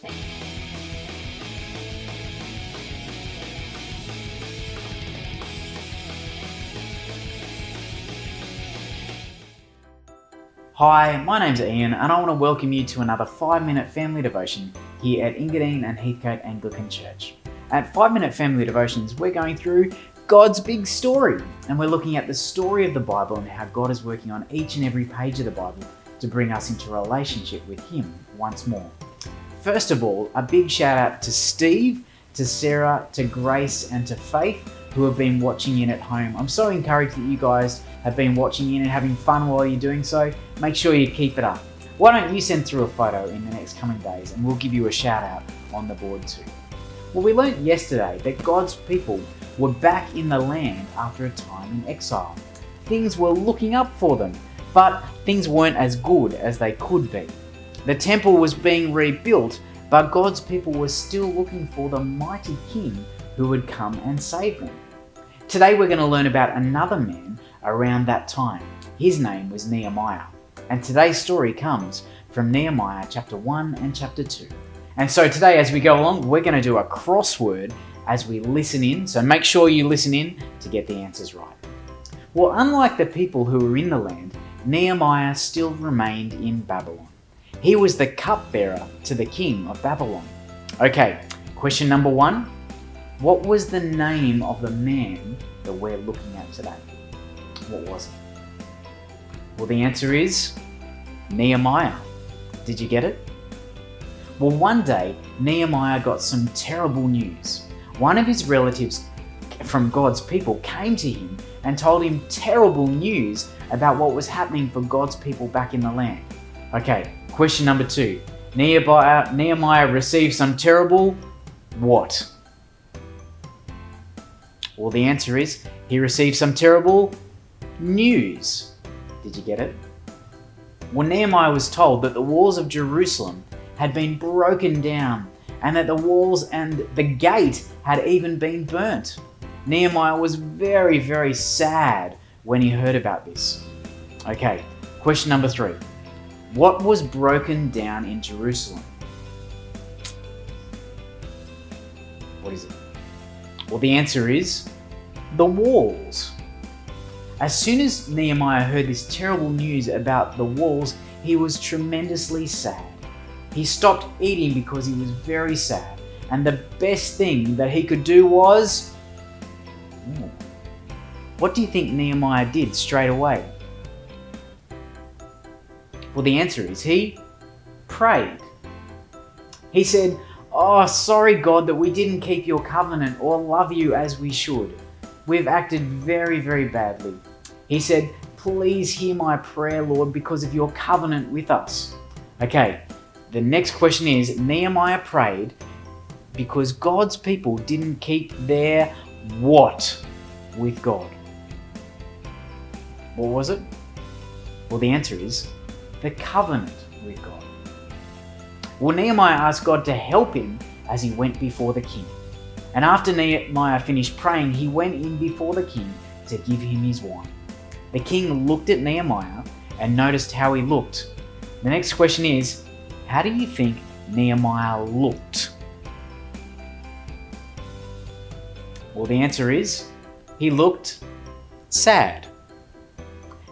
Hi, my name's Ian and I want to welcome you to another 5-minute family devotion here at Engadine and Heathcote Anglican Church. At 5-minute family devotions, we're going through God's big story, and we're looking at the story of the Bible and how God is working on each and every page of the Bible to bring us into a relationship with Him once more. First of all, a big shout out to Steve, to Sarah, to Grace and to Faith who have been watching in at home. I'm so encouraged that you guys have been watching in and having fun while you're doing so. Make sure you keep it up. Why don't you send through a photo in the next coming days and we'll give you a shout out on the board too. Well, we learnt yesterday that God's people were back in the land after a time in exile. Things were looking up for them, but things weren't as good as they could be. The temple was being rebuilt, but God's people were still looking for the mighty king who would come and save them. Today we're going to learn about another man around that time. His name was Nehemiah. And today's story comes from Nehemiah chapter 1 and chapter 2. And so today as we go along, we're going to do a crossword as we listen in. So make sure you listen in to get the answers right. Well, unlike the people who were in the land, Nehemiah still remained in Babylon. He was the cupbearer to the king of Babylon. Okay, question number 1. What was the name of the man that we're looking at today? What was it? Well, the answer is Nehemiah. Did you get it? Well, one day, Nehemiah got some terrible news. One of his relatives from God's people came to him and told him terrible news about what was happening for God's people back in the land. Okay, question number 2. Nehemiah received some terrible what? Well, the answer is he received some terrible news. Did you get it? Well, Nehemiah was told that the walls of Jerusalem had been broken down and that the walls and the gate had even been burnt. Nehemiah was very, very sad when he heard about this. Okay, question number 3. What was broken down in Jerusalem? What is it? Well, the answer is the walls. As soon as Nehemiah heard this terrible news about the walls, he was tremendously sad. He stopped eating because he was very sad. And the best thing that he could do was... What do you think Nehemiah did straight away? Well, the answer is he prayed. He said, "Oh, sorry God that we didn't keep your covenant or love you as we should. We've acted very, very badly." He said, "Please hear my prayer, Lord, because of your covenant with us." Okay, the next question is, Nehemiah prayed because God's people didn't keep their what with God? What was it? Well, the answer is the covenant with God. Well, Nehemiah asked God to help him as he went before the king. And after Nehemiah finished praying, he went in before the king to give him his wine. The king looked at Nehemiah and noticed how he looked. The next question is, how do you think Nehemiah looked? Well, the answer is, he looked sad.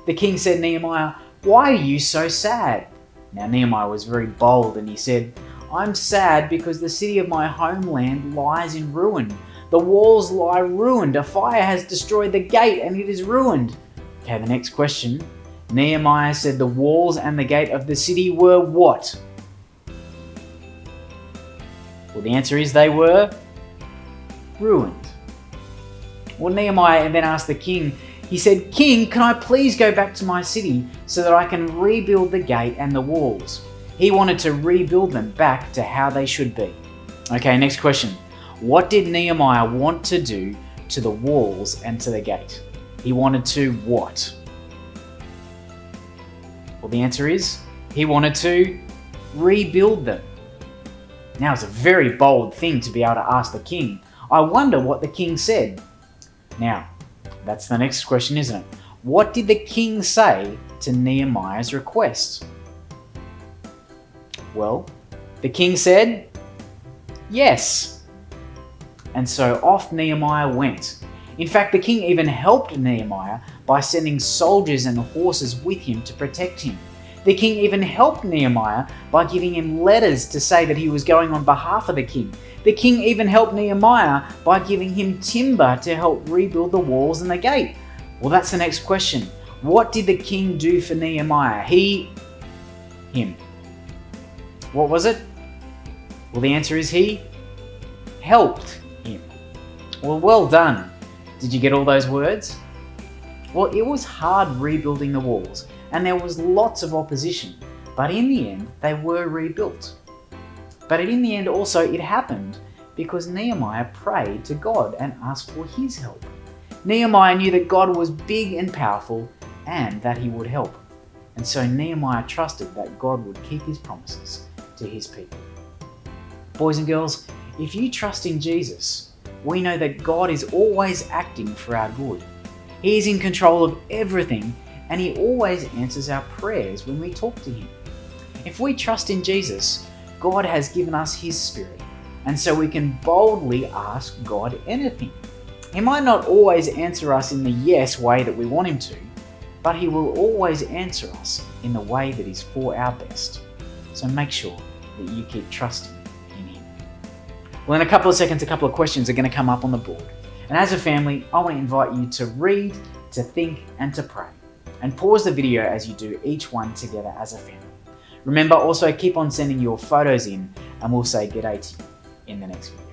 The king said, "Nehemiah, why are you so sad?" Now, Nehemiah was very bold and he said, "I'm sad because the city of my homeland lies in ruin. The walls lie ruined. A fire has destroyed the gate and it is ruined." Okay, the next question. Nehemiah said the walls and the gate of the city were what? Well, the answer is they were ruined. Well, Nehemiah then asked the king, he said, "King, can I please go back to my city so that I can rebuild the gate and the walls?" He wanted to rebuild them back to how they should be. Okay, next question. What did Nehemiah want to do to the walls and to the gate? He wanted to what? Well, the answer is he wanted to rebuild them. Now, it's a very bold thing to be able to ask the king. I wonder what the king said. Now, that's the next question, isn't it? What did the king say to Nehemiah's request? Well, the king said, Yes. And so off Nehemiah went. In fact, the king even helped Nehemiah by sending soldiers and horses with him to protect him. The king even helped Nehemiah by giving him letters to say that he was going on behalf of the king. The king even helped Nehemiah by giving him timber to help rebuild the walls and the gate. Well, that's the next question. What did the king do for Nehemiah? Him. What was it? Well, the answer is he helped him. Well done. Did you get all those words? Well, it was hard rebuilding the walls, and there was lots of opposition, but in the end, they were rebuilt. But in the end also, it happened because Nehemiah prayed to God and asked for his help. Nehemiah knew that God was big and powerful and that he would help. And so Nehemiah trusted that God would keep his promises to his people. Boys and girls, if you trust in Jesus, we know that God is always acting for our good. He is in control of everything, and he always answers our prayers when we talk to him. If we trust in Jesus, God has given us his Spirit, and so we can boldly ask God anything. He might not always answer us in the yes way that we want him to, but he will always answer us in the way that is for our best. So make sure that you keep trusting in him. Well, in a couple of seconds, a couple of questions are going to come up on the board. And as a family, I want to invite you to read, to think, and to pray. And pause the video as you do each one together as a family. Remember, also keep on sending your photos in, and we'll say g'day to you in the next video.